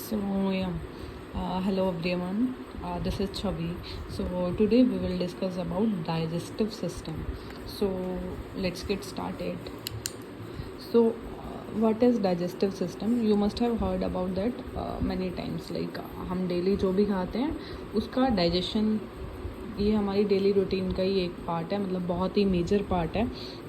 So yeah, hello everyone. This is Chavi. So today we will discuss about digestive system. So let's get started. So what is digestive system? You must have heard about that many times. Like हम daily जो भी खाते हैं उसका digestion ये हमारी daily routine का ही एक पार्ट है, मतलब बहुत ही मेजर पार्ट है.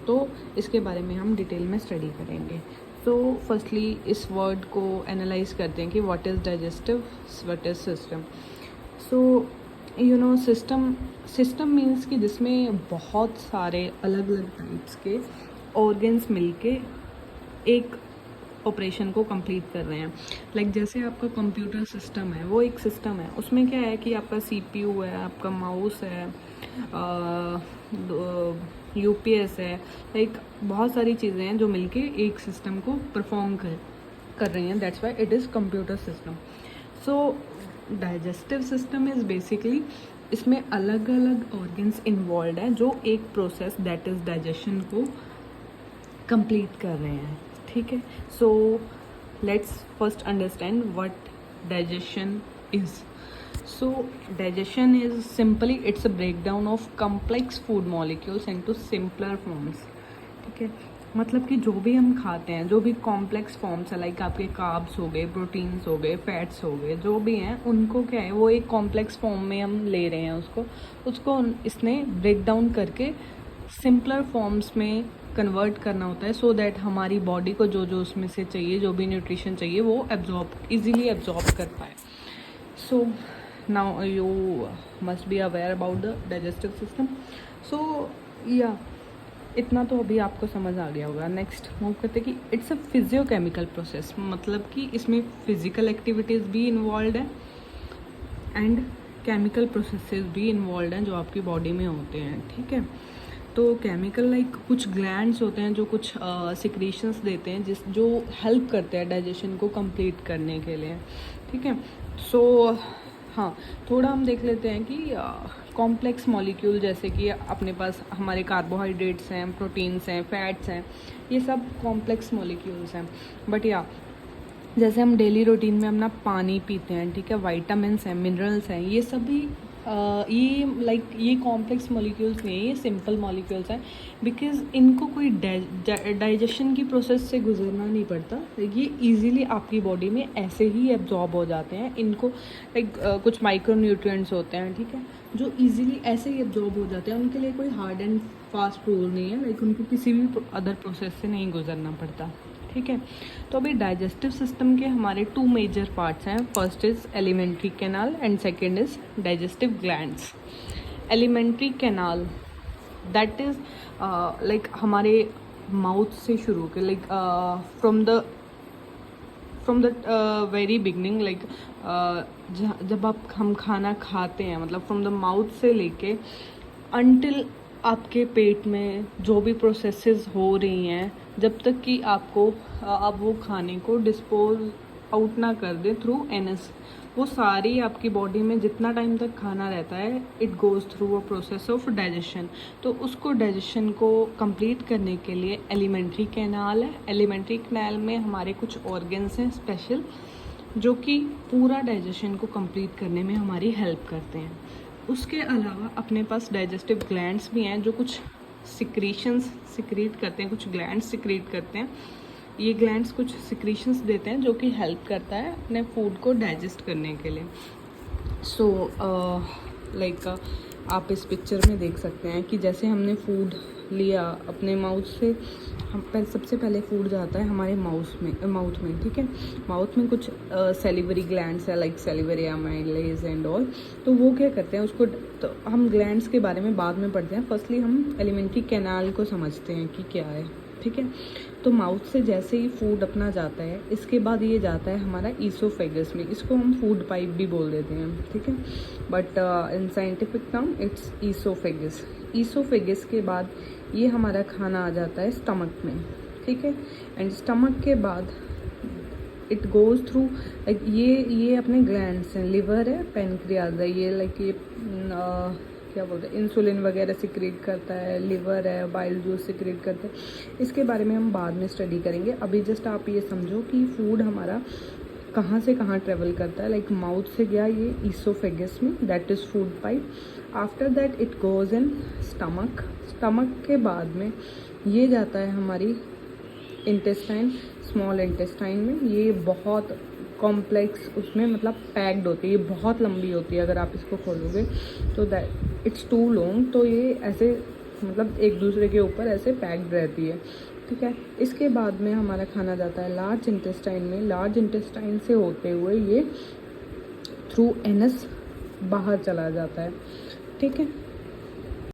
तो इसके बारे में हम डिटेल में स्टडी करेंगे. तो फर्स्टली इस वर्ड को एनालाइज करते हैं कि what is digestive, what is system. So system means कि जिसमें बहुत सारे अलग अलग टाइप्स के ऑर्गन्स मिलके एक ऑपरेशन को कंप्लीट कर रहे हैं. लाइक जैसे आपका कंप्यूटर सिस्टम है, वो एक सिस्टम है. उसमें क्या है कि आपका सीपीयू है, आपका माउस है, यूपीएस है. लाइक बहुत सारी चीज़ें हैं जो मिलके एक सिस्टम को परफॉर्म कर रही हैं. That's why it is computer system. So digestive system is basically इसमें अलग अलग ऑर्गन्स इन्वॉल्व हैं जो एक प्रोसेस दैट इज़ डाइजेशन को कंप्लीट कर रहे हैं. ठीक है. So let's first understand what digestion is. So digestion is simply it's a breakdown of complex food molecules into simpler forms. ठीक है. मतलब कि जो भी हम खाते हैं, जो भी कॉम्प्लेक्स फॉर्म्स है, लाइक आपके कार्ब्स हो गए, प्रोटीन्स हो गए, फैट्स हो गए, जो भी हैं उनको क्या है वो एक कॉम्प्लेक्स फॉर्म में हम ले रहे हैं. उसको इसने ब्रेक डाउन करके सिंपलर फॉर्म्स में कन्वर्ट करना होता है सो दैट हमारी बॉडी को जो जो उसमें से चाहिए, जो भी न्यूट्रिशन चाहिए, वो ईजिली एब्जॉर्ब कर पाए. सो now you must be aware about the digestive system. So इतना तो अभी आपको समझ आ गया होगा. नेक्स्ट मूव करते कि इट्स अ फिजियोकेमिकल प्रोसेस. मतलब कि इसमें फिजिकल एक्टिविटीज़ भी इन्वॉल्व है एंड केमिकल प्रोसेसेस भी इन्वॉल्व हैं जो आपकी बॉडी में होते हैं. ठीक है. तो केमिकल लाइक कुछ ग्लैंड्स होते हैं जो कुछ सिक्रीशंस देते हैं जो हेल्प करते हैं डाइजेशन को कंप्लीट करने के लिए. ठीक है. सो हाँ, थोड़ा हम देख लेते हैं कि कॉम्प्लेक्स मॉलिक्यूल जैसे कि अपने पास हमारे कार्बोहाइड्रेट्स हैं, प्रोटीन्स हैं, फैट्स हैं, ये सब कॉम्प्लेक्स मॉलिक्यूल्स हैं. बट जैसे हम डेली रूटीन में अपना पानी पीते हैं, ठीक है, वाइटामिन्स हैं, मिनरल्स हैं, ये सभी ये कॉम्प्लेक्स मॉलिक्यूल्स नहीं है, ये सिंपल मॉलिक्यूल्स हैं. बिकॉज इनको कोई डाइजेशन की प्रोसेस से गुजरना नहीं पड़ता. ये इजीली आपकी बॉडी में ऐसे ही एब्जॉर्ब हो जाते हैं. इनको कुछ माइक्रो न्यूट्रिएंट्स होते हैं, ठीक है, जो इजीली ऐसे ही एब्जॉर्ब हो जाते हैं. उनके लिए कोई हार्ड एंड फास्ट रूल नहीं है. लाइक उनको किसी भी अदर प्रोसेस से नहीं गुजरना पड़ता. ठीक है. तो अभी डाइजेस्टिव सिस्टम के हमारे 2 मेजर पार्ट्स हैं. First is alimentary canal and second is digestive glands. Alimentary canal that is like हमारे माउथ से शुरू के like from the very beginning, like जब हम खाना खाते हैं, मतलब फ्रॉम द माउथ से लेके अनटिल आपके पेट में जो भी प्रोसेसेस हो रही हैं, जब तक कि आप वो खाने को डिस्पोज आउट ना कर दे थ्रू एनएस, वो सारी आपकी बॉडी में जितना टाइम तक खाना रहता है, it goes through a process of digestion. तो उसको डाइजेशन को कंप्लीट करने के लिए एलिमेंट्री कैनाल है. एलिमेंट्री कैनाल में हमारे कुछ ऑर्गन्स हैं स्पेशल, जो कि पूरा डाइजेशन को कंप्लीट करने में हमारी हेल्प करते हैं. उसके अलावा अपने पास डाइजेस्टिव ग्लैंड्स भी हैं जो कुछ सिक्रीशंस सिक्रीट करते हैं, कुछ ग्लैंड्स सिक्रीट करते हैं. ये ग्लैंड्स कुछ सिक्रीशंस देते हैं जो कि हेल्प करता है अपने फूड को डाइजेस्ट करने के लिए. सो लाइक आप इस पिक्चर में देख सकते हैं कि जैसे हमने फूड लिया अपने माउथ से, सबसे पहले फूड जाता है हमारे माउथ में. ठीक है. माउथ में कुछ सेलिवरी ग्लैंड्स है, like salivary amylase and all. तो वो क्या करते हैं उसको, तो हम ग्लैंड्स के बारे में बाद में पढ़ते हैं. फर्स्टली हम एलिमेंट्री कैनाल को समझते हैं कि क्या है. ठीक है. तो माउथ से जैसे ही फूड अपना जाता है, इसके बाद ये जाता है हमारा ईसोफेगस में. इसको हम फूड पाइप भी बोल देते हैं. ठीक है. But in scientific term it's oesophagus. Oesophagus के बाद ये हमारा खाना आ जाता है स्टमक में. ठीक है. एंड स्टमक के बाद इट गोज़ थ्रू लाइक ये अपने ग्लैंड्स हैं, लिवर है, पेनक्रियाज है, ये लाइक ये क्या बोलते हैं, इंसुलिन वगैरह सिक्रेट करता है, लिवर है, बाइल जूस सिक्रेट करता है. इसके बारे में हम बाद में स्टडी करेंगे. अभी जस्ट आप ये समझो कि फूड हमारा कहाँ से कहाँ ट्रेवल करता है, लाइक माउथ से गया ये ईसोफेगस में, that is food pipe. After that it goes in stomach. Stomach के बाद में ये जाता है हमारी इंटेस्टाइन, स्मॉल इंटेस्टाइन में. ये बहुत कॉम्प्लेक्स उसमें मतलब पैक्ड होती है, ये बहुत लंबी होती है. अगर आप इसको खोलोगे तो दैट इट्स टू लॉन्ग, तो ये ऐसे मतलब एक दूसरे के ऊपर ऐसे पैक्ड रहती है. ठीक है. इसके बाद में हमारा खाना जाता है लार्ज इंटेस्टाइन में. लार्ज इंटेस्टाइन से होते हुए ये थ्रू एनस बाहर चला जाता है. ठीक है.